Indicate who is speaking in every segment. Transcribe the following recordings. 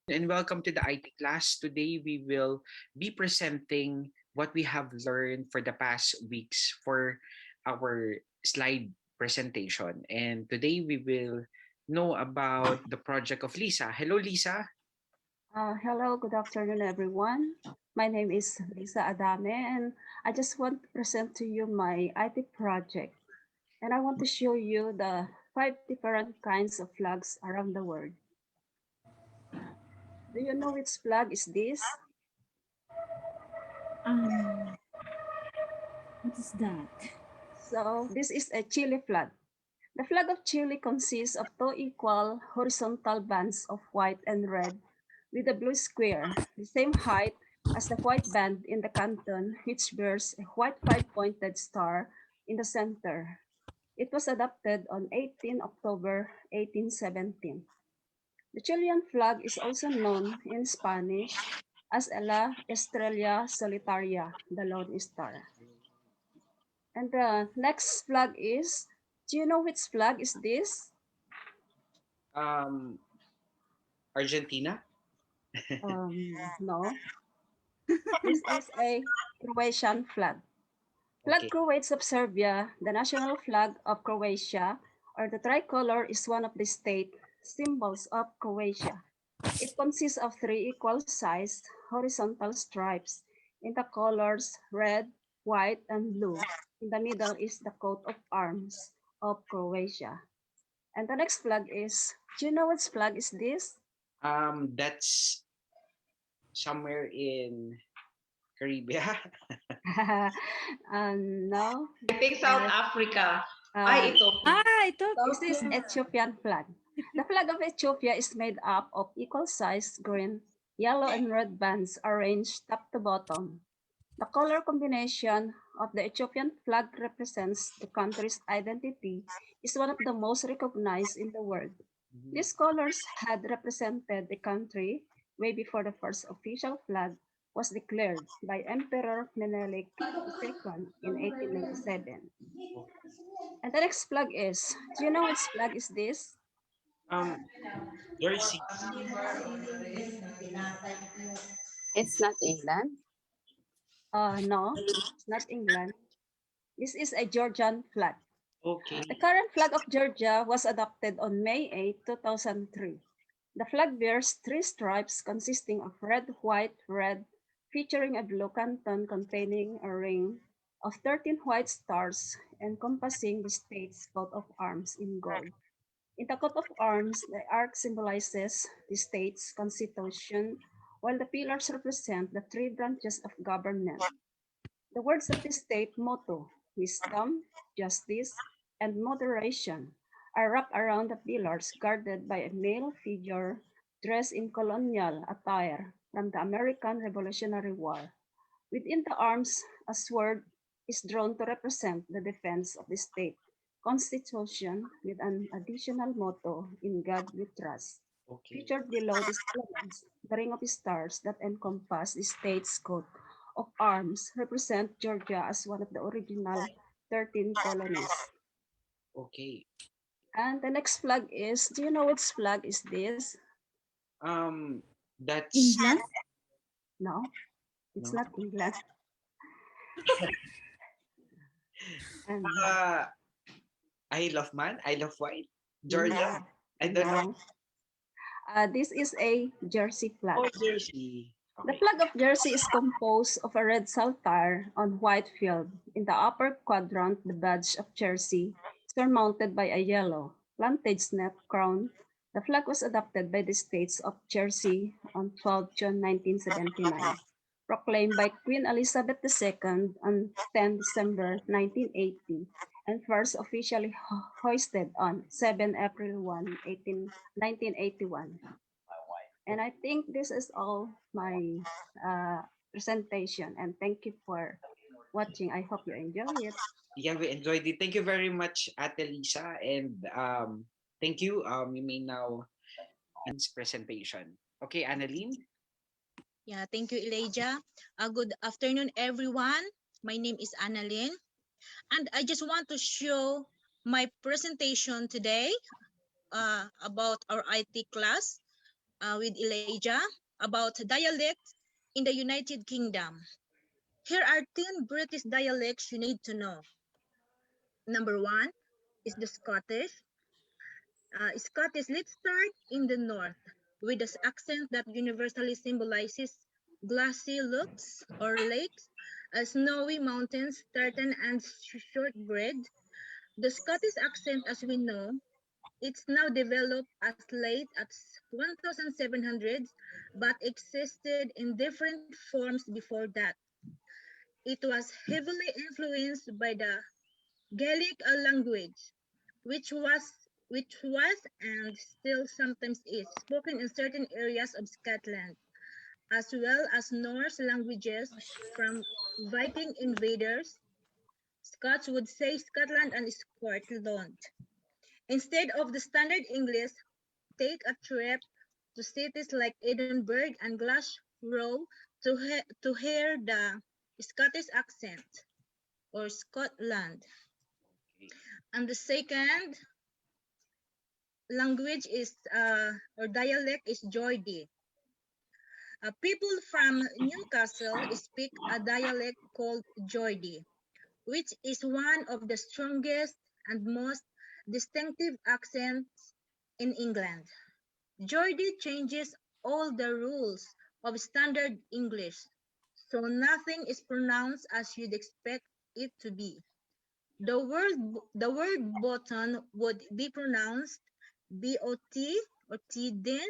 Speaker 1: and welcome to the IT class. Today we will be presenting what we have learned for the past weeks for our slide presentation. And today we will know about the project of Lisa. Hello, Lisa.
Speaker 2: Hello, good afternoon, everyone. My name is Lisa Adame, and I just want to present to you my IT project. And I want to show you the 5 different kinds of flags around the world. Do you know which flag is this?
Speaker 3: Um, what is that?
Speaker 2: So, this is a Chile flag. The flag of Chile consists of two equal horizontal bands of white and red with a blue square, the same height as the white band in the canton, which bears a white five-pointed star in the center. It was adopted on 18 October 1817. The Chilean flag is also known in Spanish as La Estrella Solitaria, the Lone Star. And the next flag is, do you know which flag is this?
Speaker 1: Um, Argentina.
Speaker 2: No, this is a Croatian flag. Flag
Speaker 1: Okay.
Speaker 2: Croats of Serbia, the national flag of Croatia, or the tricolor is one of the state symbols of Croatia. It consists of three equal-sized horizontal stripes in the colors red, white, and blue. In the middle is the coat of arms of Croatia. And the next flag is, do you know which flag is this?
Speaker 1: That's somewhere in Caribbean.
Speaker 2: No,
Speaker 4: I think South
Speaker 2: uh,
Speaker 4: Africa.
Speaker 2: uh,
Speaker 4: Ay, ito.
Speaker 3: Ito.
Speaker 2: this is Ethiopian flag. The flag of Ethiopia is made up of equal-sized green, yellow, and red bands arranged top to bottom. The color combination of the Ethiopian flag represents the country's identity, is one of the most recognized in the world.
Speaker 1: Mhm.
Speaker 2: These colors had represented the country way before the first official flag was declared by Emperor Menelik II in 1897. And the next flag is, do you know which flag is this?
Speaker 1: Um, Jersey.
Speaker 5: It's not England.
Speaker 2: No, it's not England. This is a Georgian flag.
Speaker 1: Okay.
Speaker 2: The current flag of Georgia was adopted on May 8, 2003. The flag bears three stripes consisting of red, white, red, featuring a blue canton containing a ring of 13 white stars encompassing the state's coat of arms in gold. In the coat of arms, the arc symbolizes the state's constitution, while the pillars represent the three branches of government. The words of the state motto, wisdom, justice, and moderation, are wrapped around the pillars guarded by a male figure dressed in colonial attire from the American Revolutionary War. Within the arms, a sword is drawn to represent the defense of the state constitution with an additional motto, in God we trust.
Speaker 1: Okay.
Speaker 2: Featured below these elements, the ring of stars that encompass the state's coat of arms represent Georgia as one of the original 13 colonies.
Speaker 1: Okay.
Speaker 2: And the next flag is, do you know which flag is this?
Speaker 1: Um, that's
Speaker 3: England?
Speaker 2: No, it's
Speaker 1: no.
Speaker 2: not England. And
Speaker 1: Uh, I love man. I love white. Georgia.
Speaker 2: no,
Speaker 1: I don't know.
Speaker 2: no. This is a Jersey flag.
Speaker 1: Oh, Jersey.
Speaker 2: The
Speaker 1: Okay.
Speaker 2: flag of Jersey is composed of a red saltire on white field. In the upper quadrant, the badge of Jersey is surmounted by a yellow plantage snap crown. The flag was adopted by the states of Jersey on 12 June 1979, proclaimed by Queen Elizabeth II on 10 December 1980, and first officially hoisted on 7 April 1981. And I think this is all my uh, presentation. And thank you for watching. I hope you enjoy it.
Speaker 1: Yeah, we enjoyed it. Thank you very much, Ate Lisa, and thank you. You may now presentation. Okay, Annalyn.
Speaker 6: Yeah, thank you, Elijah. Good afternoon, everyone. My name is Annalyn, and I just want to show my presentation today about our IT class. with Elijah about dialects in the United Kingdom. Here are 10 British dialects you need to know. Number 1 is the Scottish. Scottish, let's start in the north with an accent that universally symbolizes glassy looks or lakes, snowy mountains, tartan and shortbread. The Scottish accent, as we know, it's now developed as late as 1700s, but existed in different forms before that. It was heavily influenced by the Gaelic language, which was and still sometimes is spoken in certain areas of Scotland, as well as Norse languages from Viking invaders. Scots would say Scotland and Scotland. Instead of the standard English, take a trip to cities like Edinburgh and Glasgow to hear the Scottish accent or Scotland.
Speaker 1: Okay.
Speaker 6: And the second language is or dialect is Geordie. People from Newcastle speak a dialect called Geordie, which is one of the strongest and most distinctive accents in England. Geordie changes all the rules of standard English, so nothing is pronounced as you'd expect it to be. The word button would be pronounced B-O-T or T-din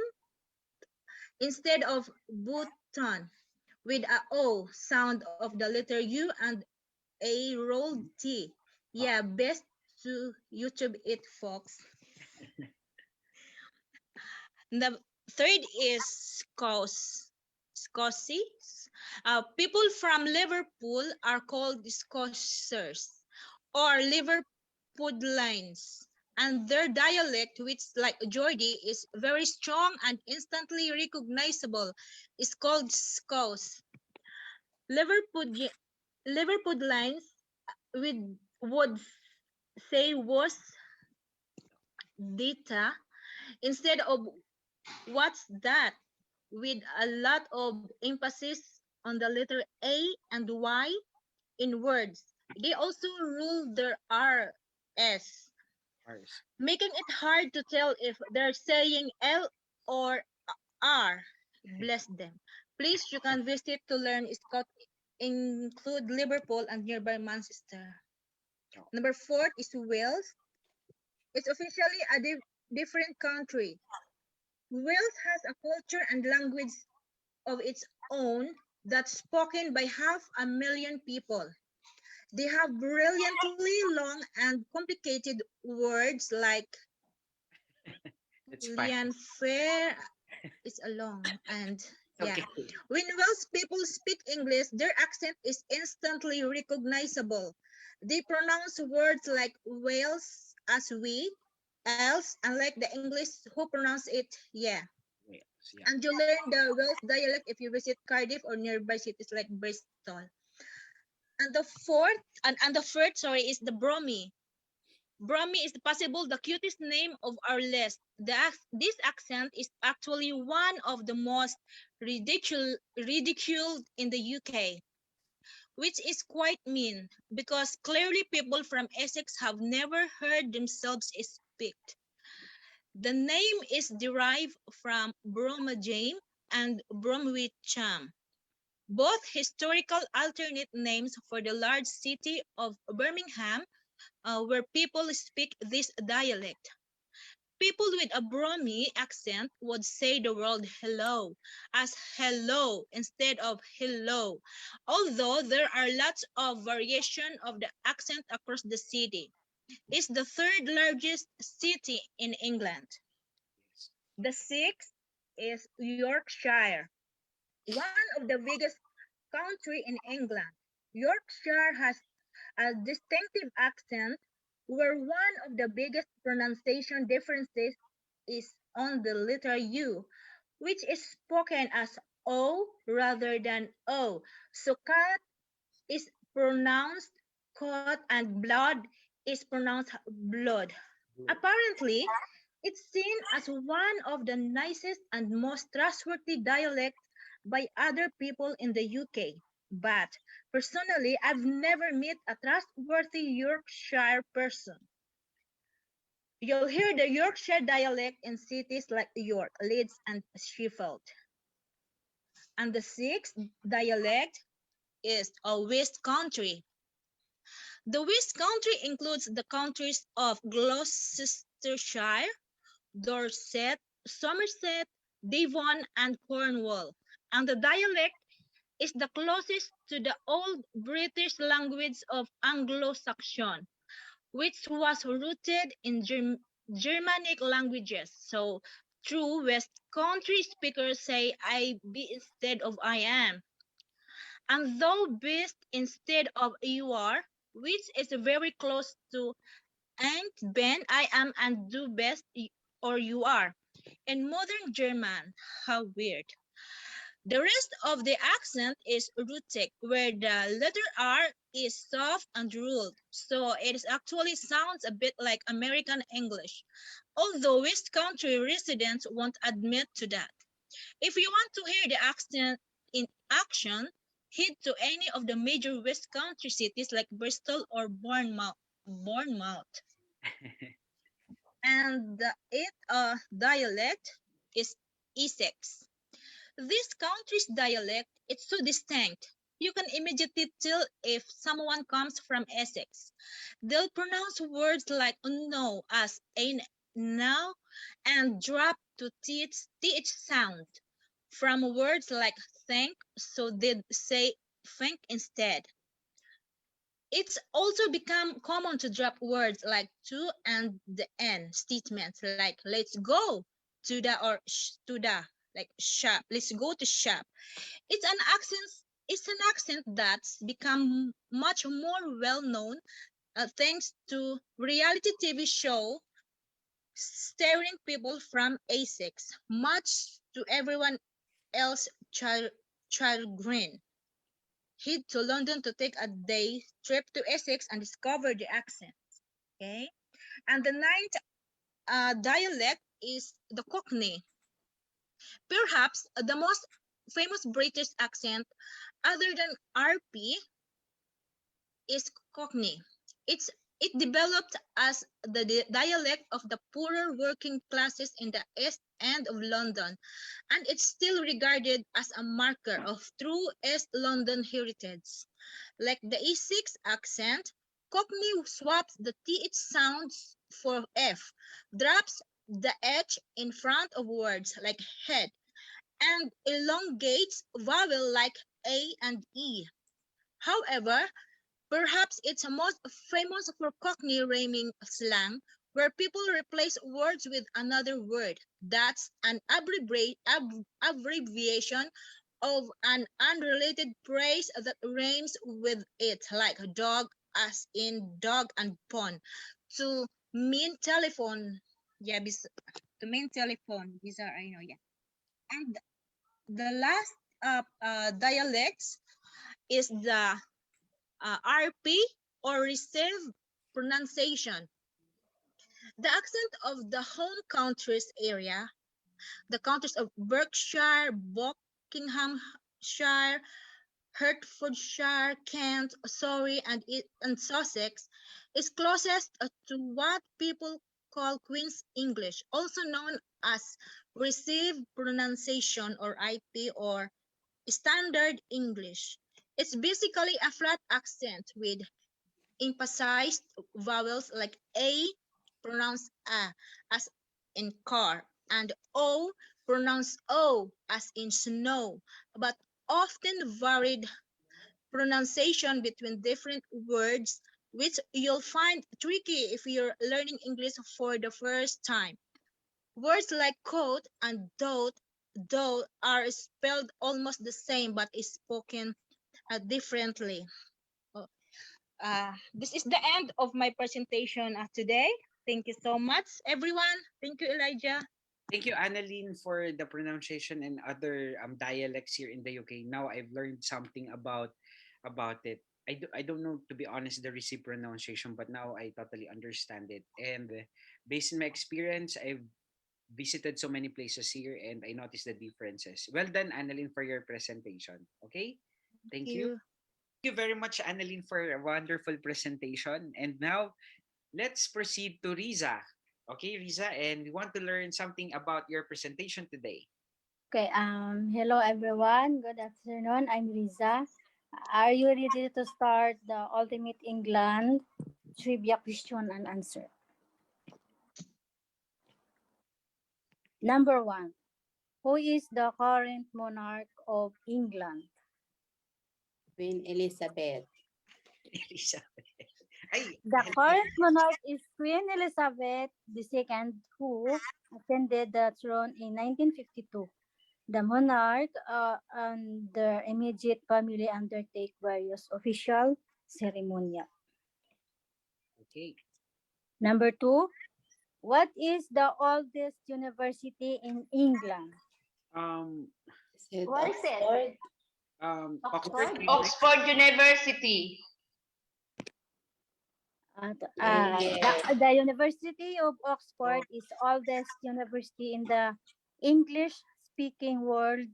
Speaker 6: instead of button with a O sound of the letter U and a rolled T. Yeah, best to YouTube it, folks. The third is Scots. People from Liverpool are called Scousers or Liverpudlians, and their dialect, which like Geordie is very strong and instantly recognizable, is called Scouse. Liverpud Liverpudlians would say was data instead of what's that, with a lot of emphasis on the letter A and Y in words. They also rule their RS,
Speaker 1: Ours.
Speaker 6: making it hard to tell if they're saying L or R. Bless them. Please, you can visit to learn Scott, include Liverpool and nearby Manchester.
Speaker 1: Oh,
Speaker 6: Number 4 is Wales. It's officially a different country. Wales has a culture and language of its own that's spoken by 500,000 people. They have brilliantly long and complicated words like
Speaker 1: that's fine.
Speaker 6: lian fair is a long and yeah.
Speaker 1: Okay.
Speaker 6: When Welsh people speak English, their accent is instantly recognizable. They pronounce words like Wales as we, else, unlike the English who pronounce it yeah.
Speaker 1: Wales, yeah.
Speaker 6: And you learn the Welsh dialect if you visit Cardiff or nearby cities like Bristol. And the fourth, sorry, is the Brummy. Brummy is possible the cutest name of our list. This accent is actually one of the most ridiculed in the UK, which is quite mean because clearly people from Essex have never heard themselves speak. The name is derived from Bromajame and Bromwicham, both historical alternate names for the large city of Birmingham, where people speak this dialect. People with a Bromie accent would say the word hello as hello instead of hello, although there are lots of variation of the accent across the city. It's the third largest city in England.
Speaker 1: Yes.
Speaker 6: The sixth is Yorkshire, one of the biggest country in England. Yorkshire has a distinctive accent where one of the biggest pronunciation differences is on the letter U, which is spoken as O rather than O. So cat is pronounced cut and blood is pronounced blood.
Speaker 1: Good.
Speaker 6: Apparently, It's seen as one of the nicest and most trustworthy dialects by other people in the UK. But personally, I've never met a trustworthy Yorkshire person. You'll hear the Yorkshire dialect in cities like York, Leeds, and Sheffield. And the sixth dialect is a West Country. The West Country includes the counties of Gloucestershire, Dorset, Somerset, Devon, and Cornwall. And the dialect is the closest to the Old British language of Anglo-Saxon, which was rooted in Germanic languages. So, true West Country speakers say I be instead of I am, and thou best instead of you are, which is very close to ain't ben I am and do best or you are. In modern German, how weird. The rest of the accent is rootic, where the letter R is soft and ruled, so it actually sounds a bit like American English, although West Country residents won't admit to that. If you want to hear the accent in action, head to any of the major West Country cities like Bristol or Bournemouth. And the eighth dialect is Essex. This country's dialect is so distinct. You can immediately tell if someone comes from Essex. They'll pronounce words like no as a now and drop to th sound from words like thank, so they'd say think instead. It's also become common to drop words like to and the n statements like let's go to the or to the like shop. Let's go to shop. It's an accent. It's an accent that's become much more well known thanks to reality TV show staring people from Essex, much to everyone else chagrin. Head to London to take a day trip to Essex and discover the accent. Okay, and the ninth dialect is the Cockney, perhaps the most famous British accent other than RP is Cockney. It's it developed as the dialect of the poorer working classes in the East End of London, and it's still regarded as a marker of true East London heritage. Like the E6 accent, Cockney swaps the TH sounds for F, drops the H in front of words like head, and elongates vowel like A and E. However, perhaps it's most famous for Cockney rhyming slang, where people replace words with another word. That's an abbreviation of an unrelated phrase that rhymes with it, like dog, as in dog and pond. To mean telephone, yeah, to mean telephone. These are I know, yeah. And the last dialects is the RP or received pronunciation. The accent of the home countries area, the counties of Berkshire, Buckinghamshire, Hertfordshire, Kent, Surrey, and Sussex, is closest to what people call Queen's English, also known as received pronunciation or IP or standard English. It's basically a flat accent with emphasized vowels like A pronounced A as in car and O pronounced O as in snow, but often varied pronunciation between different words, which you'll find tricky if you're learning English for the first time. Words like coat and dote, though, are spelled almost the same but is spoken differently. Oh, this is the end of my presentation today. Thank you so much, everyone. Thank you, Elijah.
Speaker 1: Thank you, Annalyn, for the pronunciation and other dialects here in the UK. Now I've learned something about it. I don't know, to be honest, the receipt pronunciation, but now I totally understand it. And based on my experience, I've visited so many places here and I noticed the differences. Well done, Annalyn, for your presentation. Okay, thank you.
Speaker 6: You.
Speaker 1: Thank you very much, Annalyn, for a wonderful presentation. And now let's proceed to Riza. Okay, Riza, and we want to learn something about your presentation today.
Speaker 4: Okay, hello everyone. Good afternoon. I'm Riza. Are you ready to start the Ultimate England trivia question and answer? Number one, who is the current monarch of England?
Speaker 5: Queen Elizabeth.
Speaker 1: Elizabeth. Ay,
Speaker 4: The current monarch is Queen Elizabeth II, who ascended the throne in 1952. The monarch and their immediate family undertake various official ceremonial.
Speaker 1: okay.
Speaker 4: Number two, what is the oldest university in England?
Speaker 1: Um,
Speaker 5: Is it
Speaker 7: What is it?
Speaker 5: Oxford?
Speaker 1: Oxford
Speaker 7: Oxford?
Speaker 1: University.
Speaker 7: Oxford University.
Speaker 5: Yes.
Speaker 4: The University of Oxford is oldest university in the English-speaking world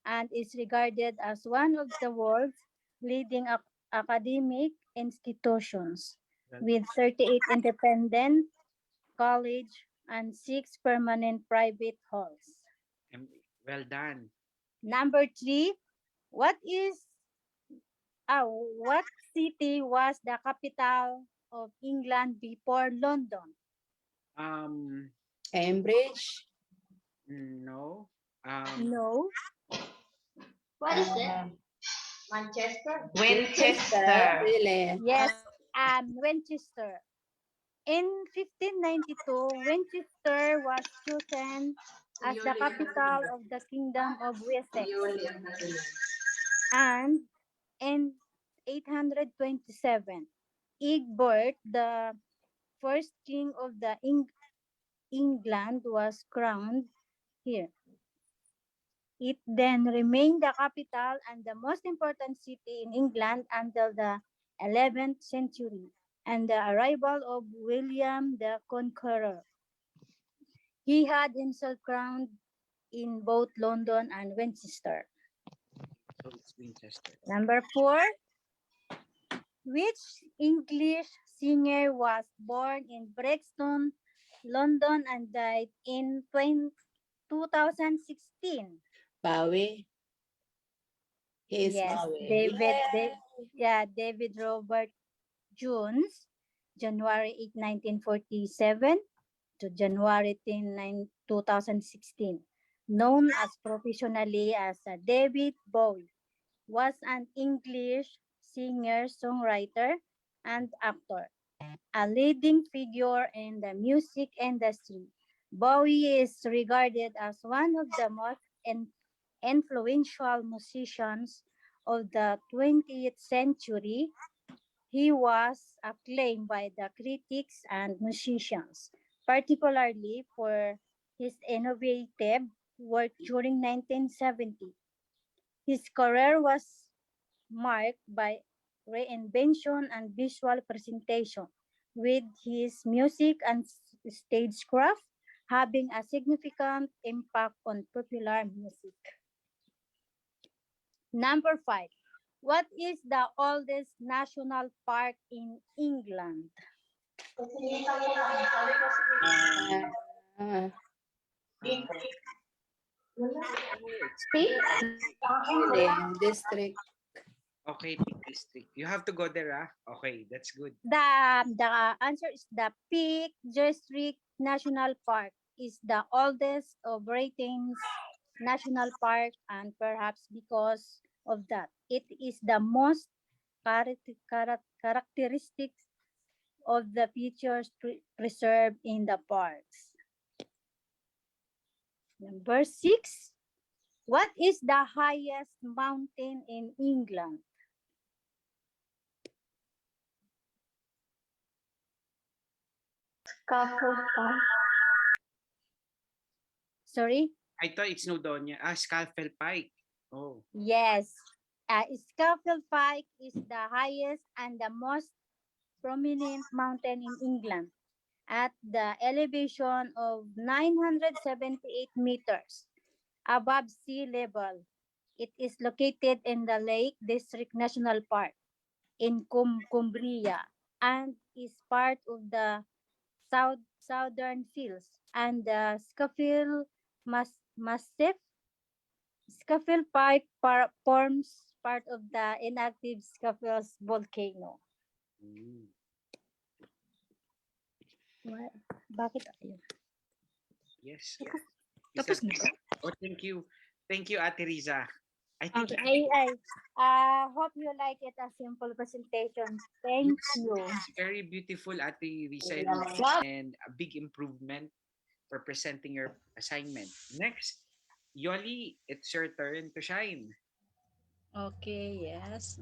Speaker 4: and is regarded as one of the world's leading academic institutions,
Speaker 1: Well,
Speaker 4: with 38 independent college and 6 permanent private halls.
Speaker 1: em- well done.
Speaker 4: Number three, what is what city was the capital of England before London?
Speaker 1: Um,
Speaker 5: Cambridge.
Speaker 1: no.
Speaker 4: No.
Speaker 7: What is it?
Speaker 5: Uh,
Speaker 7: Manchester?
Speaker 5: Winchester.
Speaker 7: Winchester.
Speaker 5: Really?
Speaker 4: Yes, Winchester. In 1592, Winchester was chosen as the capital of the Kingdom of Wessex. And in 827, Egbert, the first king of the England, was crowned here. It then remained the capital and the most important city in England until the 11th century and the arrival of William the Conqueror. He had himself crowned in both London and Winchester.
Speaker 1: So it's Winchester.
Speaker 4: Number four, which English singer was born in Brixton, London and died in 2016?
Speaker 5: Bowie. He is
Speaker 4: Yes,
Speaker 5: Bowie.
Speaker 4: David Robert Jones, January 8, 1947 to January 10, 2016, known as professionally as David Bowie, was an English singer, songwriter, and actor, a leading figure in the music industry. Bowie is regarded as one of the most influential musicians of the 20th century. He was acclaimed by the critics and musicians, particularly for his innovative work during 1970. His career was marked by reinvention and visual presentation, with his music and stagecraft having a significant impact on popular music. Number five, what is the oldest national park in England?
Speaker 1: Um,
Speaker 5: Uh,
Speaker 1: uh, it's
Speaker 7: See?
Speaker 5: really, district.
Speaker 1: okay, Peak District. You have to go there, ah. Okay, that's good.
Speaker 4: The answer is the Peak District National Park is the oldest operating national park, and perhaps because of that, it is the most characteristic of the features preserved in the parks. Number six, what is the highest mountain in England?
Speaker 7: Scaffold Park.
Speaker 4: Sorry?
Speaker 1: I thought it's Snowdonia. Ah, Scafell Pike. Oh,
Speaker 4: Yes. Scafell Pike is the highest and the most prominent mountain in England at the elevation of 978 meters above sea level. It is located in the Lake District National Park in Cumbria and is part of the Southern Hills and the Massif. Scafell Pike forms part of the inactive Scafell's volcano.
Speaker 1: Mm.
Speaker 4: Bakit ayun?
Speaker 1: Yes.
Speaker 3: Tapos na.
Speaker 1: Oh, thank you. Thank you, Ate Riza. I think
Speaker 4: Okay, hope you like it, a simple presentation. Thank you.
Speaker 1: it's very beautiful, Ate Riza, and a big improvement for presenting your assignment. Next, Yoli, it's your turn to shine.
Speaker 8: Okay, yes.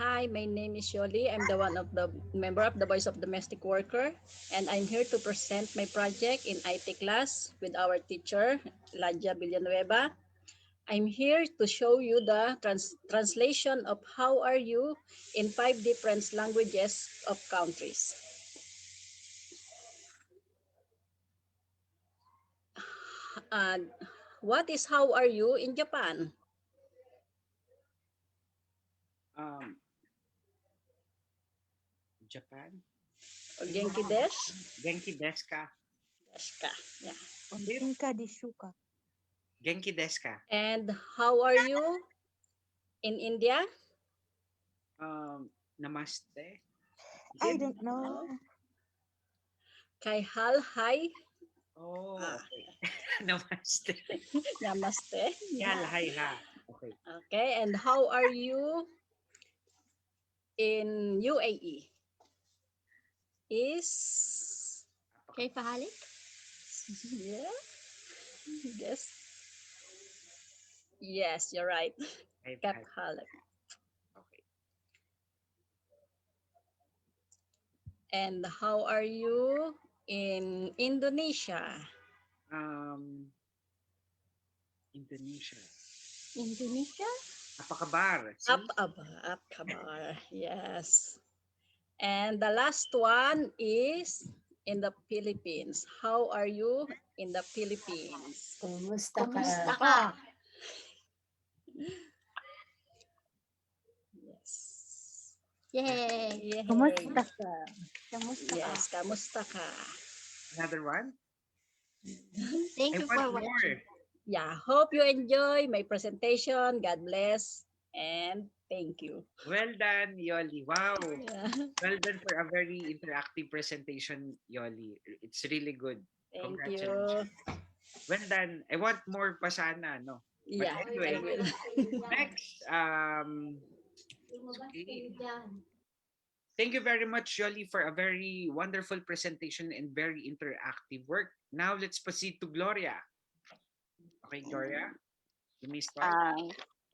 Speaker 8: Hi, my name is Yoli. I'm the one of the member of the Voice of Domestic Worker, and I'm here to present my project in IT class with our teacher, Ladia Villanueva. I'm here to show you the translation of how are you in 5 different languages of countries. What is how are you in Japan?
Speaker 1: Um, Japan.
Speaker 8: Genki desu?
Speaker 1: Genki desu ka?
Speaker 8: Desu ka. Yeah.
Speaker 4: Ontinka dishuka.
Speaker 1: Genki desu ka?
Speaker 8: And how are you in India?
Speaker 1: Namaste.
Speaker 4: I don't know.
Speaker 8: Kay hal hi.
Speaker 1: Oh, okay. Namaste.
Speaker 8: Namaste.
Speaker 1: Yal, hi, ha. Okay.
Speaker 8: Okay, and how are you in UAE? Is
Speaker 5: Kay pahalik?
Speaker 8: yeah. Yes. Yes, you're right.
Speaker 1: Hi,
Speaker 8: Kap
Speaker 1: hi.
Speaker 8: halik.
Speaker 1: Okay.
Speaker 8: And how are you in Indonesia?
Speaker 1: Indonesia.
Speaker 5: Indonesia?
Speaker 1: Apa kabar?
Speaker 8: Up kabar. Yes. And the last one is in the Philippines. How are you in the Philippines?
Speaker 5: Kumusta ka?
Speaker 7: Kumusta ka?
Speaker 8: Yes.
Speaker 5: Yay!
Speaker 8: Yay.
Speaker 4: Kumusta ka?
Speaker 5: Kamusta ka?
Speaker 8: Yes, kamusta ka?
Speaker 1: Another one?
Speaker 5: Thank
Speaker 1: I
Speaker 5: you for
Speaker 1: want
Speaker 5: watching.
Speaker 1: more.
Speaker 8: Yeah, hope you enjoy my presentation. God bless and thank you.
Speaker 1: Well done, Yoli. Wow.
Speaker 8: Yeah,
Speaker 1: Well done for a very interactive presentation, Yoli. It's really good.
Speaker 8: thank
Speaker 1: Congratulations.
Speaker 8: you.
Speaker 1: Well done. I want more pa sana, no? But
Speaker 8: Yeah, I
Speaker 1: anyway,
Speaker 8: will.
Speaker 1: next, okay. Thank you very much, Yoli, for a very wonderful presentation and very interactive work. Now let's proceed to Gloria. Okay, Gloria, you may start.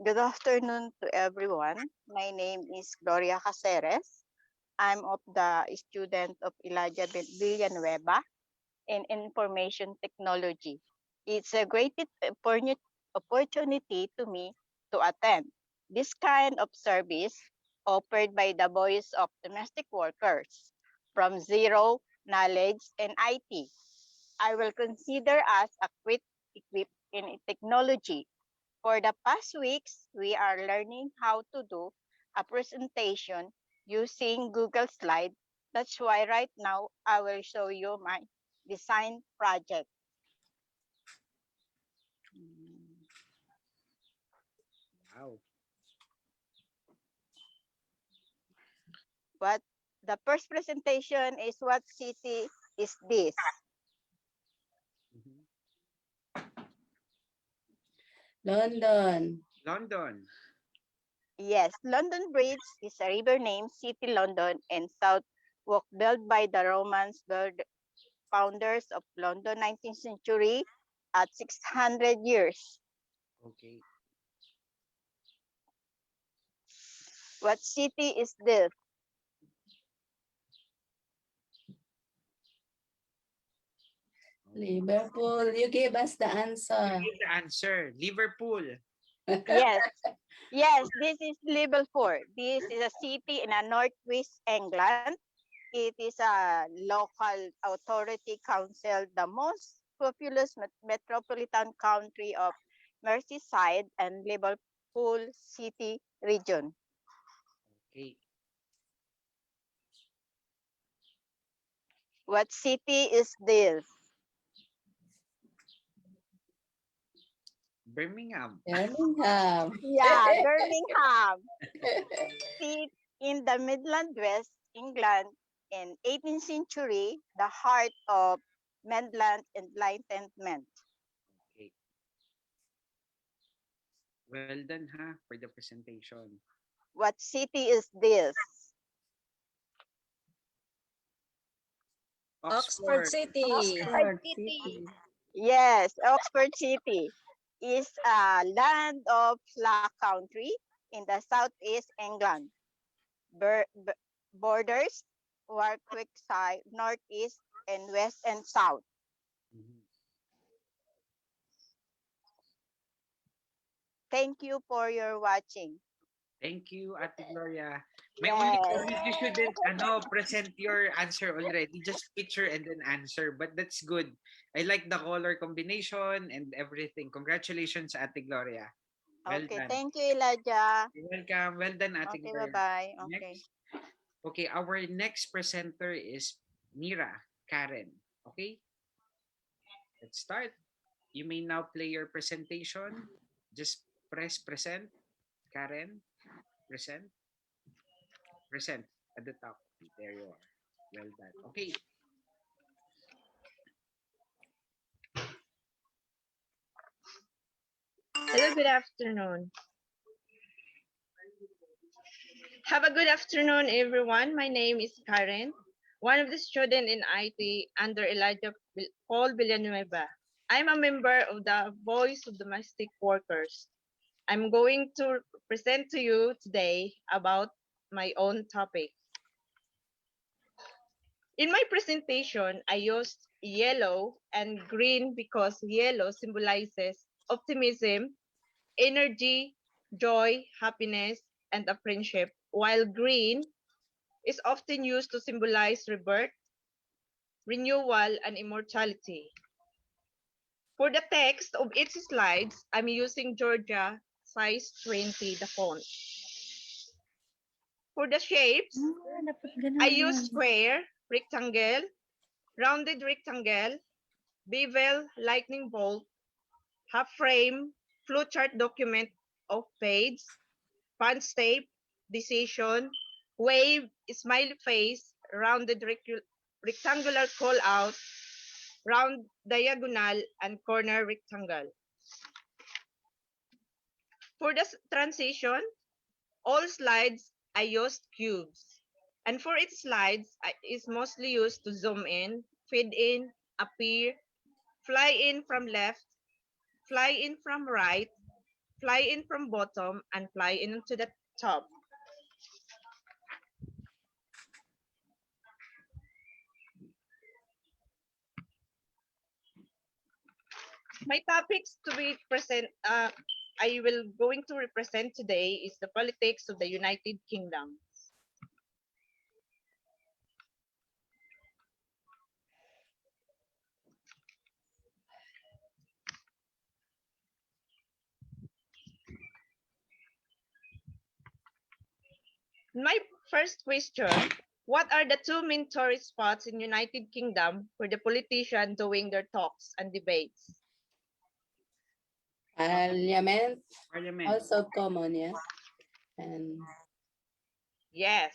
Speaker 9: Good afternoon to everyone. My name is Gloria Caceres. I'm of the student of Elijah Villanueva in Information Technology. It's a great opportunity to me to attend this kind of service offered by the Voice of Domestic Workers from zero knowledge and IT. I will consider us equipped in technology. For the past weeks, we are learning how to do a presentation using Google Slide. That's why right now I will show you my design project.
Speaker 1: Wow.
Speaker 9: But the first presentation is what city is this?
Speaker 1: Mhm.
Speaker 5: London.
Speaker 1: London.
Speaker 9: Yes, London Bridge is a river named City London and Southwark built by the Romans, founders of London 19th century at 600 years.
Speaker 1: Okay.
Speaker 9: What city is this?
Speaker 5: Liverpool. You gave us the
Speaker 1: You
Speaker 5: answer.
Speaker 1: gave the answer. Liverpool.
Speaker 9: Yes. Yes, this is level 4. This is a city in a northwest England. It is a local authority council, the most populous metropolitan country of Merseyside and Liverpool City region.
Speaker 1: Okay.
Speaker 9: What city is this?
Speaker 1: Birmingham.
Speaker 5: Birmingham.
Speaker 9: Yeah, Birmingham. Seat in the Midland West, England in 18th century, the heart of Midland Enlightenment.
Speaker 1: Okay. Well done, ha, for the presentation.
Speaker 9: What city is this?
Speaker 8: Oxford
Speaker 1: Oxford.
Speaker 8: City.
Speaker 2: Oxford City.
Speaker 9: Yes, Oxford City is a land of flat country in the southeast England. Borders Warwickshire, northeast and west and south.
Speaker 1: Mhm.
Speaker 9: Thank you for your watching.
Speaker 1: Thank you, Ate Gloria. My only
Speaker 9: Yes.
Speaker 1: comment, you shouldn't present your answer already. Just picture and then answer. But that's good. I like the color combination and everything. Congratulations, Ate Gloria. Well
Speaker 9: Okay,
Speaker 1: done.
Speaker 9: thank you, Elijah.
Speaker 1: You're welcome. Well done, Ate
Speaker 9: Okay,
Speaker 1: Gloria.
Speaker 9: bye-bye. Okay.
Speaker 1: Next. Okay, our next presenter is Mira Karen. Okay, let's start. You may now play your presentation. Just press present. Karen, present. Present at the top. There you are. Well done. Okay.
Speaker 7: Hello, good afternoon. Have a good afternoon, everyone. My name is Karen, one of the students in IT under Elijah Paul Villanueva. I'm a member of the Voice of Domestic Workers. I'm going to present to you today about my own topic. In my presentation, I used yellow and green because yellow symbolizes optimism, energy, joy, happiness, and a friendship, while green is often used to symbolize rebirth, renewal, and immortality. For the text of each slides, I'm using Georgia size 20, the font. For the shapes,
Speaker 3: Dapat
Speaker 7: I use
Speaker 3: ganun.
Speaker 7: square, rectangle, rounded rectangle, bevel, lightning bolt, half frame, flowchart document of page, punch tape, decision, wave, smiley face, rounded rectangular call out, round diagonal, and corner rectangle. For the transition, all slides I used cubes. And for its slides, is mostly used to zoom in, feed in, appear, fly in from left, fly in from right, fly in from bottom, and fly in to the top. My topics to be present, I will going to represent today is the politics of the United Kingdom. My first question, what are the two main tourist spots in United Kingdom for the politicians doing their talks and debates?
Speaker 5: Parliament.
Speaker 1: Parliament.
Speaker 5: Also common, yes. And
Speaker 7: Yes,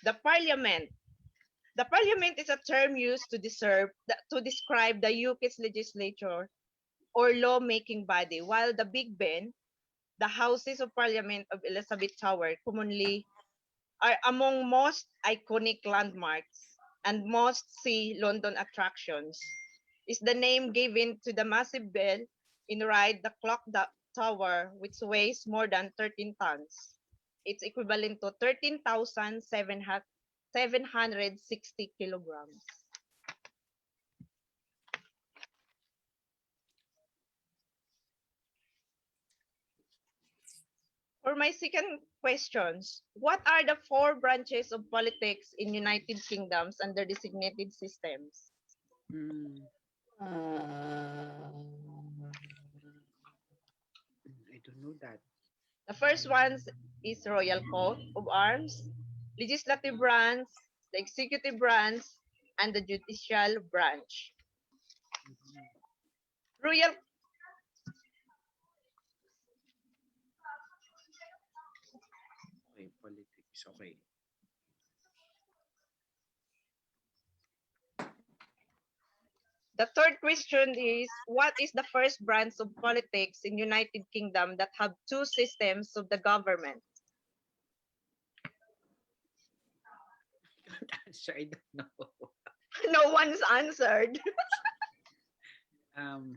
Speaker 7: the Parliament. The Parliament is a term used to describe the UK's legislature or lawmaking body, while the Big Ben, the Houses of Parliament of Elizabeth Tower, commonly are among most iconic landmarks and most see London attractions. Is the name given to the massive bell in Ride the Clock Tower, which weighs more than 13 tons. It's equivalent to 13,760 kilograms. For my second questions, what are the 4 branches of politics in United Kingdoms under designated systems?
Speaker 1: Mm,
Speaker 5: Uh,
Speaker 1: I don't know that.
Speaker 7: The first one is Royal Coat of Arms, Legislative Branch, the Executive Branch, and the Judicial Branch.
Speaker 1: Mhm.
Speaker 7: Royal
Speaker 1: Okay, politics. Okay.
Speaker 7: The third question is, what is the first branch of politics in United Kingdom that have 2 systems of the government?
Speaker 1: So I don't know.
Speaker 7: No one's answered.
Speaker 1: Um,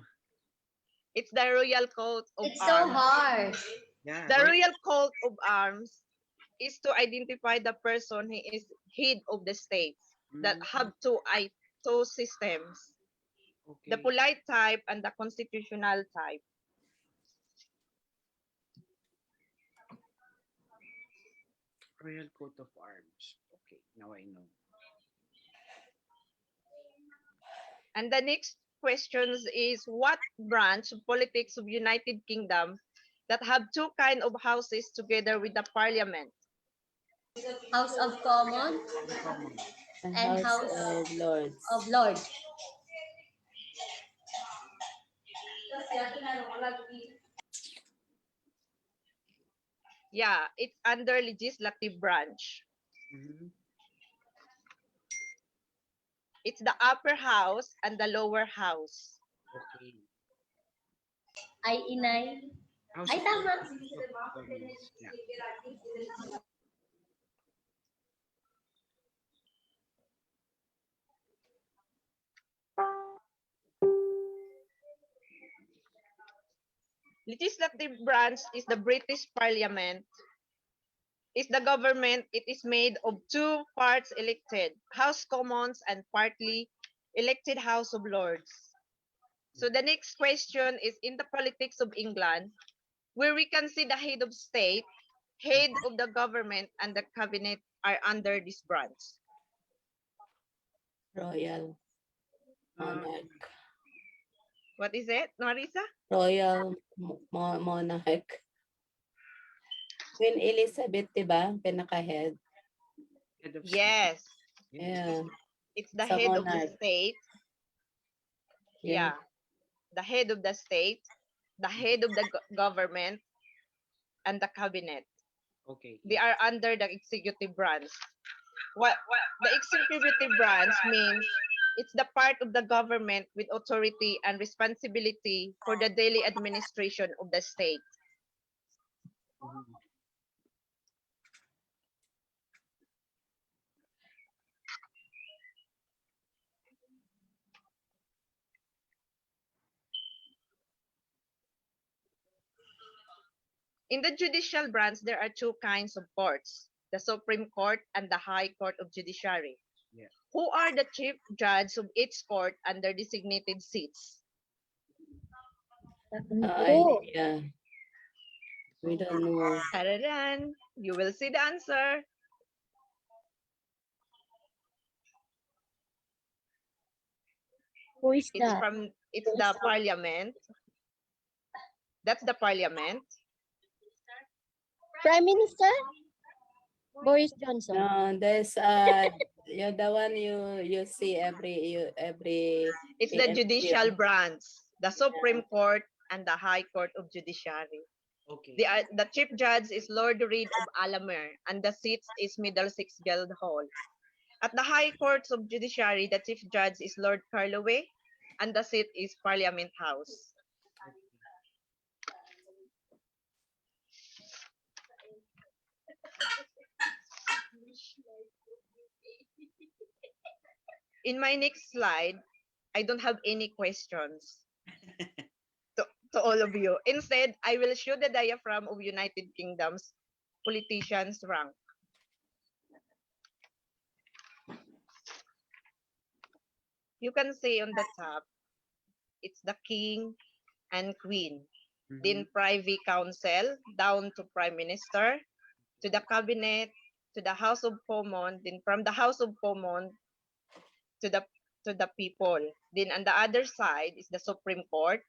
Speaker 7: It's the Royal Coat of
Speaker 10: It's so
Speaker 7: Arms.
Speaker 10: hard.
Speaker 1: yeah,
Speaker 7: The Royal Coat of Arms is to identify the person who is head of the state that have two systems, the
Speaker 1: okay.
Speaker 7: polite type and the constitutional type.
Speaker 1: Royal coat of arms. Okay, now I know.
Speaker 7: And the next questions is, what branch of politics of United Kingdom that have 2 kind of houses together with the parliament?
Speaker 10: House of Commons
Speaker 1: The common.
Speaker 5: the
Speaker 10: and
Speaker 5: House
Speaker 10: House
Speaker 5: of Lords.
Speaker 10: of Lords.
Speaker 7: Yeah, it's under legislative branch.
Speaker 1: Mhm.
Speaker 7: It's the upper house and the lower house.
Speaker 1: Okay.
Speaker 10: Ay inay.
Speaker 1: House
Speaker 10: Ay
Speaker 1: of
Speaker 10: tama.
Speaker 1: House of Commons. Yeah.
Speaker 7: Legislative branch is the British Parliament. Is the government. It is made of 2 parts elected, House Commons and partly elected House of Lords. So the next question is, in the politics of England, where we can see the head of state, head of the government, and the cabinet are under this branch.
Speaker 5: Royal Monarch.
Speaker 7: What is it, Marisa?
Speaker 5: Royal Monarch. Queen Elizabeth, di ba? Pinaka-head.
Speaker 1: Head of state.
Speaker 7: Yes,
Speaker 1: Yes.
Speaker 5: Yeah.
Speaker 7: it's the
Speaker 5: Sa
Speaker 7: head of the
Speaker 5: monarch.
Speaker 7: state.
Speaker 5: Yeah.
Speaker 7: Yeah, the head of the state, the head of the government, and the cabinet.
Speaker 1: Okay.
Speaker 7: They are under the executive branch. What the executive branch means, it's the part of the government with authority and responsibility for the daily administration of the state.
Speaker 1: Mhm.
Speaker 7: In the judicial branch, there are 2 kinds of courts, the Supreme Court and the High Court of Judiciary.
Speaker 1: Yeah.
Speaker 7: Who are the chief judge of each court under designated seats?
Speaker 5: Yeah. We don't know.
Speaker 7: Tararan, you will see the answer.
Speaker 4: Who is
Speaker 7: It's
Speaker 4: that?
Speaker 7: the parliament. That's the parliament.
Speaker 4: Prime Minister? Boris Johnson.
Speaker 5: No, there's you're the one you see every
Speaker 7: It's the
Speaker 5: PMQ.
Speaker 7: judicial branch, the Supreme Court and the High Court of Judiciary.
Speaker 1: Okay.
Speaker 7: The chief judge is Lord Reed of Alamere, and the seat is Middlesex Guildhall. At the High Courts of Judiciary, the chief judge is Lord Carloway, and the seat is Parliament House. In my next slide, I don't have any questions to all of you. Instead, I will show the diagram of United Kingdom's politicians' rank. You can see on the top, it's the king and queen. then Privy Council, down to Prime Minister, to the Cabinet, to the House of Commons, then from the House of Commons to the people. Then on the other side is the Supreme Court,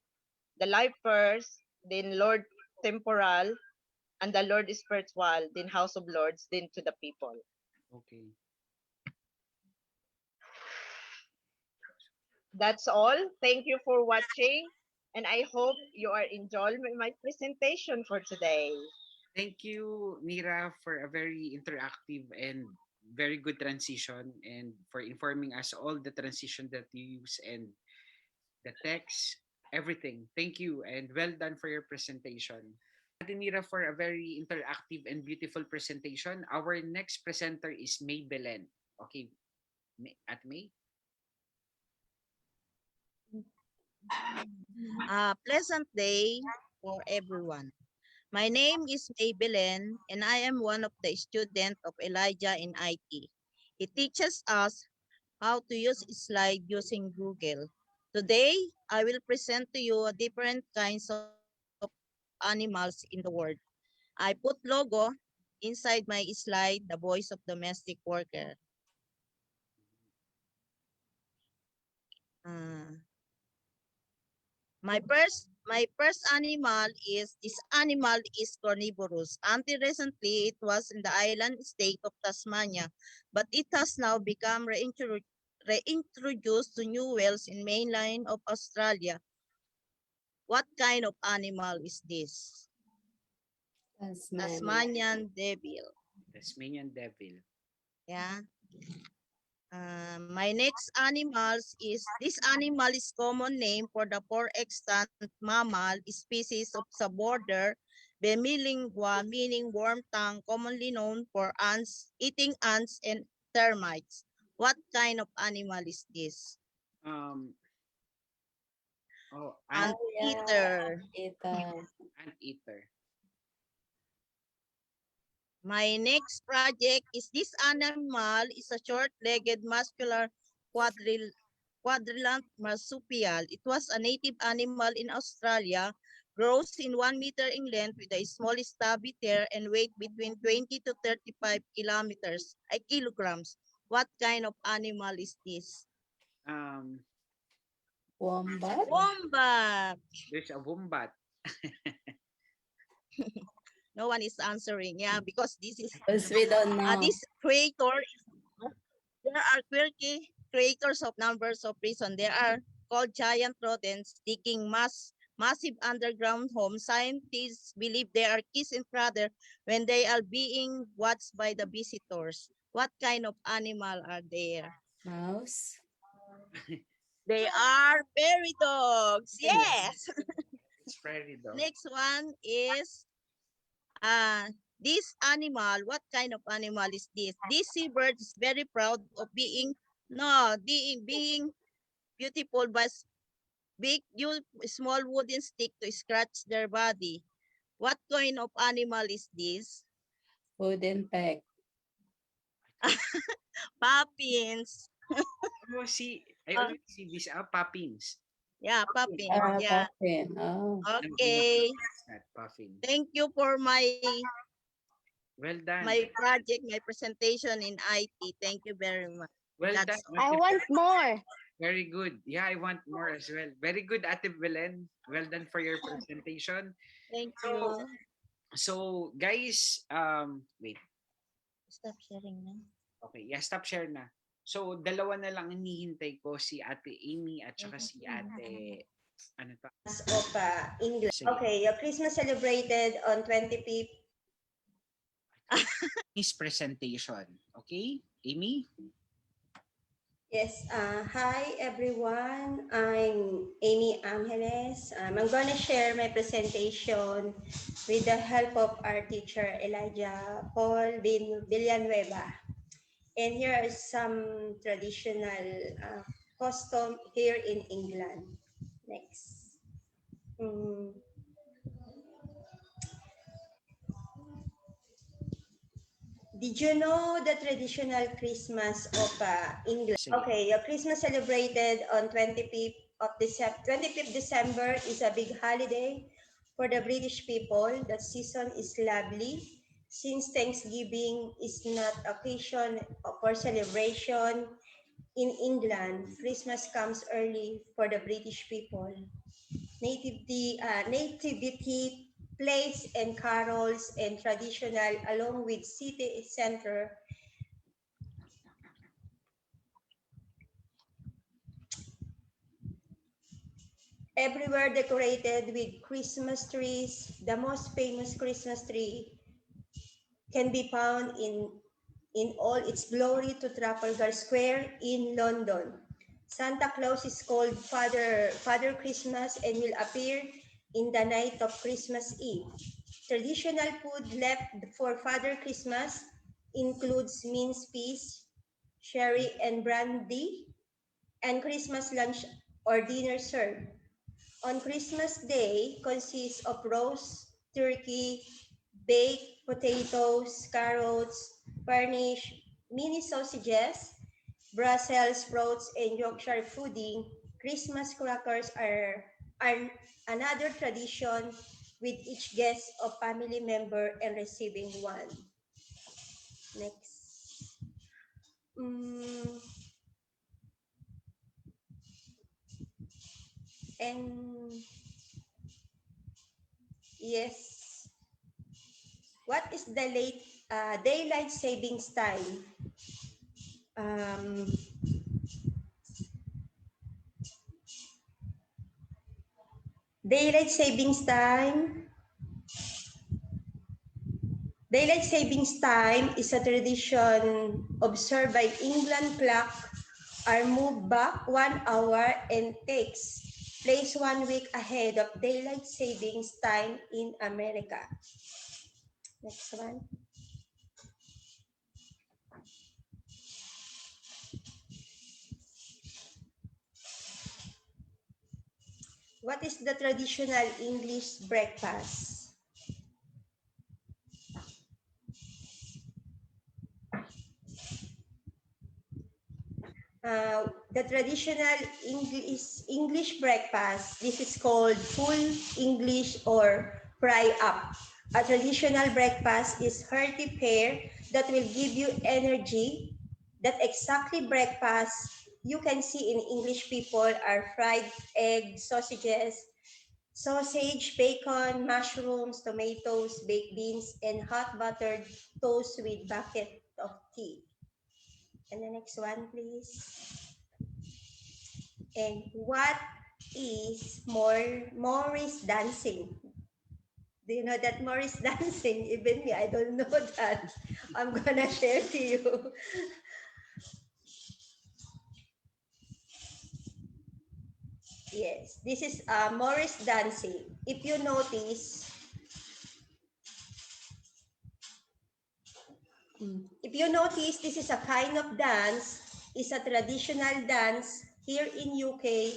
Speaker 7: the life first, then Lord Temporal, and the Lord Spiritual, then House of Lords, then to the people.
Speaker 1: Okay.
Speaker 7: That's all. Thank you for watching, and I hope you are enjoying my presentation for today.
Speaker 1: Thank you, Mira, for a very interactive and very good transition and for informing us all the transition that you use and the text, everything. Thank you and well done for your presentation. Ate Mira for a very interactive and beautiful presentation. Our next presenter is Maybelle. Okay, at May.
Speaker 6: Pleasant day for everyone. My name is Maybelle, and I am one of the students of Elijah in IT. He teaches us how to use slide using Google. Today, I will present to you different kinds of animals in the world. I put logo inside my slide, the voice of domestic worker. Uh, my first animal is this animal is carnivorous. Until recently, it was in the island state of Tasmania, but it has now become reintroduced to New Wales in mainland of Australia. What kind of animal is this? Tasmanian devil.
Speaker 1: Tasmanian Devil.
Speaker 6: Yeah. My next animals is this animal is common name for the four extant mammal species of suborder Bemilingua, meaning worm tongue, commonly known for ants, eating ants and termites. What kind of animal is this?
Speaker 1: Um. Oh,
Speaker 6: Anteater.
Speaker 1: Anteater.
Speaker 6: My next project is this animal is a short-legged muscular quadrilant marsupial. It was a native animal in Australia, grows in 1 meter in length with a small stubby tail and weight between 20 to 35 kilograms. What kind of animal is this?
Speaker 5: Wombat.
Speaker 6: Wombat.
Speaker 1: There's a wombat.
Speaker 6: No one is answering. Yeah, because this is
Speaker 5: Because we don't know.
Speaker 6: this creator. There are quirky creators of numbers of reason. There are called giant rodents digging massive underground homes. Scientists believe they are kissing each other when they are being watched by the visitors. What kind of animal are there?
Speaker 5: Mouse.
Speaker 6: They are prairie dogs. Yes.
Speaker 1: It's prairie dog.
Speaker 6: Next one is this animal. What kind of animal is this? This seabird is very proud of being being beautiful, but big use small wooden stick to scratch their body. What kind of animal is this?
Speaker 5: Wooden peg.
Speaker 6: Puffins.
Speaker 1: Oh, see, I already see these puffins.
Speaker 6: Yeah, puffins. Yeah.
Speaker 5: Puffin. Oh.
Speaker 6: Okay.
Speaker 1: It's not puffin.
Speaker 6: Thank you for my
Speaker 1: Well done.
Speaker 6: project, my presentation in IT. Thank you very much.
Speaker 1: Well
Speaker 6: That's
Speaker 1: done.
Speaker 9: I want more.
Speaker 1: Very good. Yeah, I want more as well. Very good, Ate Belen. Well done for your presentation.
Speaker 6: Thank
Speaker 1: So,
Speaker 6: you.
Speaker 1: so guys, wait.
Speaker 6: Stop sharing na.
Speaker 1: Okay, yeah, stop share na. So, dalawa na lang hinihintay ko, si Ate Amy at saka si Ate, ano to?
Speaker 10: Of England.
Speaker 1: Sige.
Speaker 10: Okay, your Christmas celebrated on 25th.
Speaker 1: His presentation. Okay, Amy?
Speaker 10: Yes, hi everyone. I'm Amy Angeles. I'm going to share my presentation with the help of our teacher Elijah Paul Villanueva. And here are some traditional custom here in England. Next. Did you know the traditional Christmas of England?
Speaker 1: Sige.
Speaker 10: Okay, your Christmas celebrated on 25th December is a big holiday For the British people, that season is lovely. Since Thanksgiving is not occasion for celebration in England, Christmas comes early for the British people. Nativity plays and carols and traditional along with city center everywhere decorated with Christmas trees. The most famous Christmas tree can be found in all its glory to Trafalgar Square in London. Santa Claus is called Father Christmas and will appear in the night of Christmas Eve. Traditional food left for Father Christmas includes minced peas, sherry and brandy, and Christmas lunch or dinner served. On Christmas Day consists of roast turkey, baked potatoes, carrots, Cornish mini sausages, Brussels sprouts, and Yorkshire pudding. Christmas crackers are another tradition with each guest of family member and receiving one. Next. And yes, what is the daylight savings time? Um, daylight savings time. Daylight savings time is a tradition observed by England clock are moved back 1 hour and takes place 1 week ahead of daylight savings time in America. Next one. What is the traditional English breakfast? The traditional English breakfast, this is called full English or fry up. A traditional breakfast is hearty fare that will give you energy. That exactly breakfast you can see in English people are fried egg, sausage, bacon, mushrooms, tomatoes, baked beans, and hot buttered toast with bucket of tea. And the next one, please. And what is Morris dancing? Do you know that Morris dancing? Even me, I don't know that. I'm gonna share to you. Yes, this is Morris dancing. If you notice, this is a kind of dance. It's a traditional dance here in UK.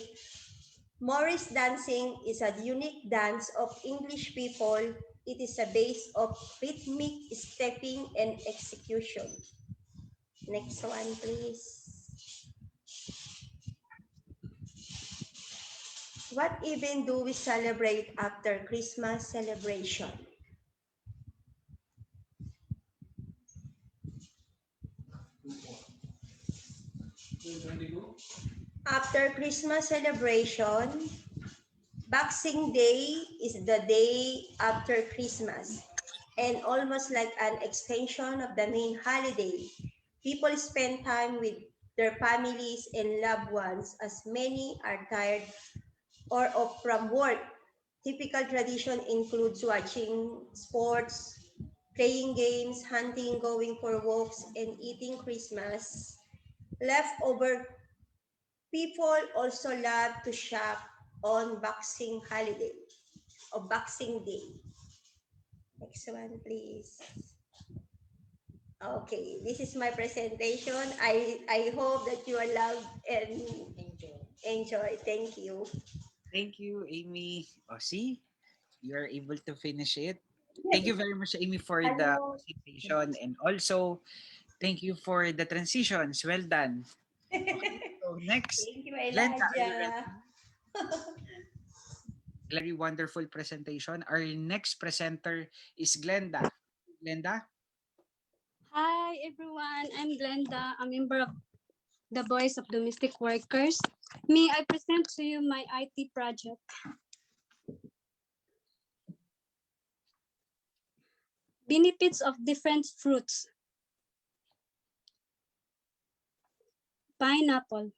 Speaker 10: Morris dancing is a unique dance of English people. It is a base of rhythmic stepping and execution. Next one, please. What even do we celebrate after Christmas celebration? After Christmas celebration, Boxing Day is the day after Christmas and almost like an extension of the main holiday. People spend time with their families and loved ones as many are tired or off from work. Typical tradition includes watching sports, playing games, hunting, going for walks, and eating Christmas. Leftover people also love to shop on Boxing holiday or Boxing Day. Next one, please. Okay, this is my presentation. I hope that you love and enjoy. Thank you.
Speaker 1: Thank you, Amy. Oh, see, you are able to finish it. Thank you very much, Amy, for the
Speaker 10: Hello.
Speaker 1: presentation, and also thank you for the transitions. Well done. Okay, so next,
Speaker 10: Thank you,
Speaker 1: Glenda, are you ready?
Speaker 10: Elijah.
Speaker 1: very wonderful presentation. Our next presenter is Glenda. Glenda?
Speaker 11: Hi everyone, I'm Glenda, a member of the Voice of Domestic Workers. May I present to you my IT project. Benefits of different fruits. Pineapple.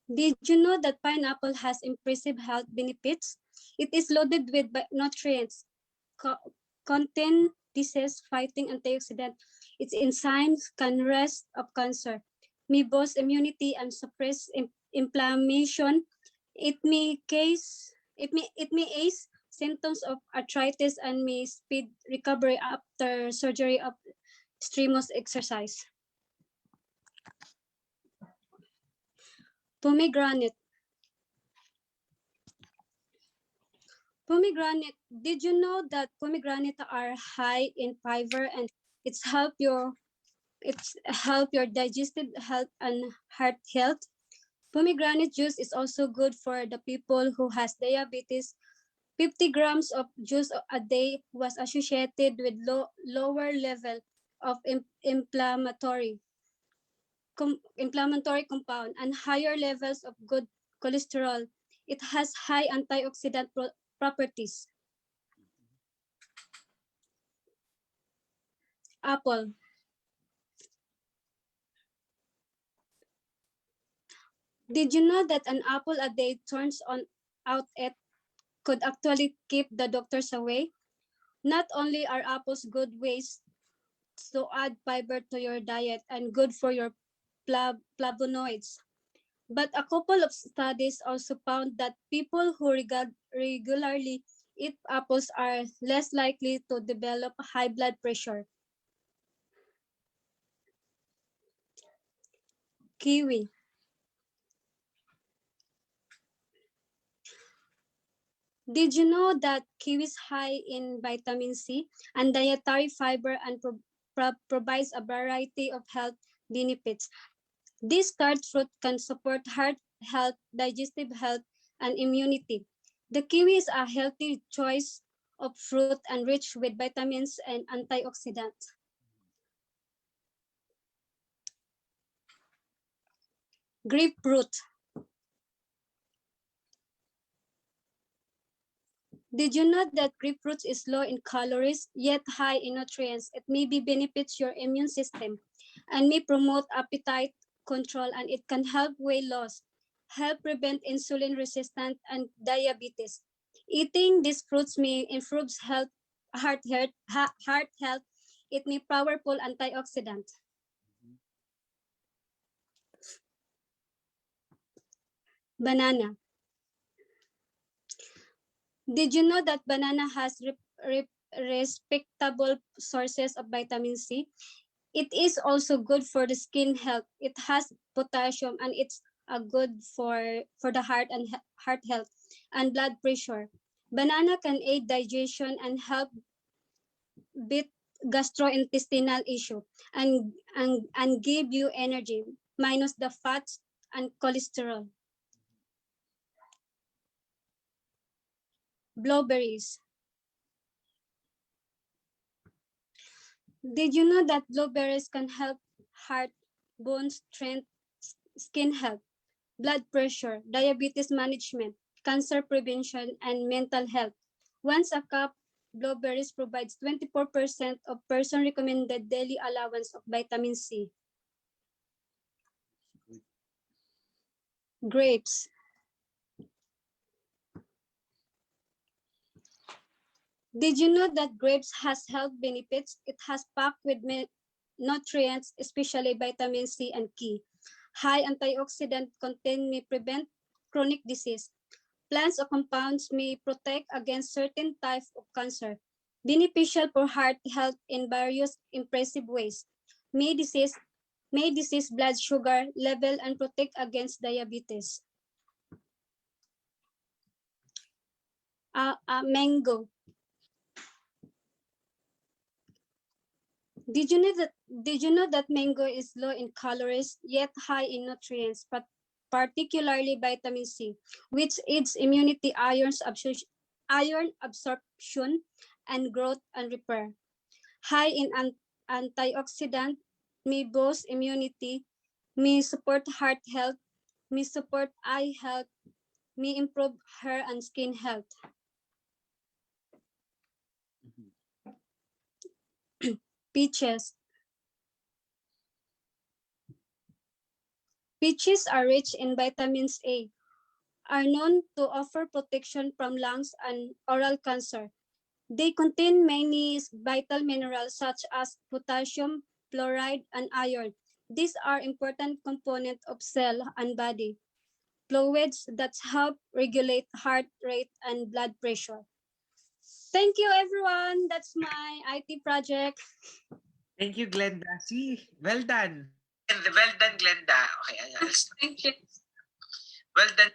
Speaker 11: Did you know that pineapple has impressive health benefits? It is loaded with nutrients, contain disease-fighting antioxidant. Its enzymes can rest of cancer, may boost immunity and suppress inflammation. It may ease symptoms of arthritis and may speed recovery after surgery of strenuous exercise. Pomegranate. Pomegranate. Did you know that pomegranate are high in fiber and it's help your digestive health and heart health? Pomegranate juice is also good for the people who has diabetes. 50 grams of juice a day was associated with lower level of inflammatory compound and higher levels of good cholesterol. It has high antioxidant properties. Apple. Did you know that an apple a day turns out it could actually keep the doctors away? Not only are apples good ways to add fiber to your diet and good for your flavonoids, but a couple of studies also found that people who regularly eat apples are less likely to develop high blood pressure. Kiwi. Did you know that kiwi is high in vitamin C and dietary fiber and provides a variety of health benefits? This tart fruit can support heart health, digestive health, and immunity. The kiwi is a healthy choice of fruit and rich with vitamins and antioxidants. Grapefruit. Did you know that grapefruit is low in calories yet high in nutrients? It may be benefits your immune system and may promote appetite control, and it can help weight loss, help prevent insulin resistance and diabetes. Eating these fruits may improve heart health. It may powerful antioxidant. Banana. Did you know that banana has respectable sources of vitamin C? It is also good for the skin health. It has potassium and it's good for the heart and heart health and blood pressure. Banana can aid digestion and help beat gastrointestinal issue and give you energy minus the fats and cholesterol. Blueberries. Did you know that blueberries can help heart, bone strength, skin health, blood pressure, diabetes management, cancer prevention, and mental health? Once a cup, blueberries provides 24% of person recommended daily allowance of vitamin C. Grapes. Did you know that grapes has health benefits? It has packed with nutrients, especially vitamin C and K. High antioxidant content may prevent chronic disease. Plants or compounds may protect against certain types of cancer. Beneficial for heart health in various impressive ways. May disease blood sugar level and protect against diabetes. Mango. Did you know that mango is low in calories yet high in nutrients, but particularly vitamin C, which aids immunity, iron absorption, and growth and repair. High in antioxidant, may boost immunity, may support heart health, may support eye health, may improve hair and skin health. Peaches. Peaches are rich in vitamins A, are known to offer protection from lungs and oral cancer. They contain many vital minerals such as potassium, fluoride, and iron. These are important components of cell and body fluids that help regulate heart rate and blood pressure. Thank you, everyone. That's my IT project.
Speaker 1: Thank you, Glenda. See, well done. And well done, Glenda. Okay, I'll stop. Thank you. Well done.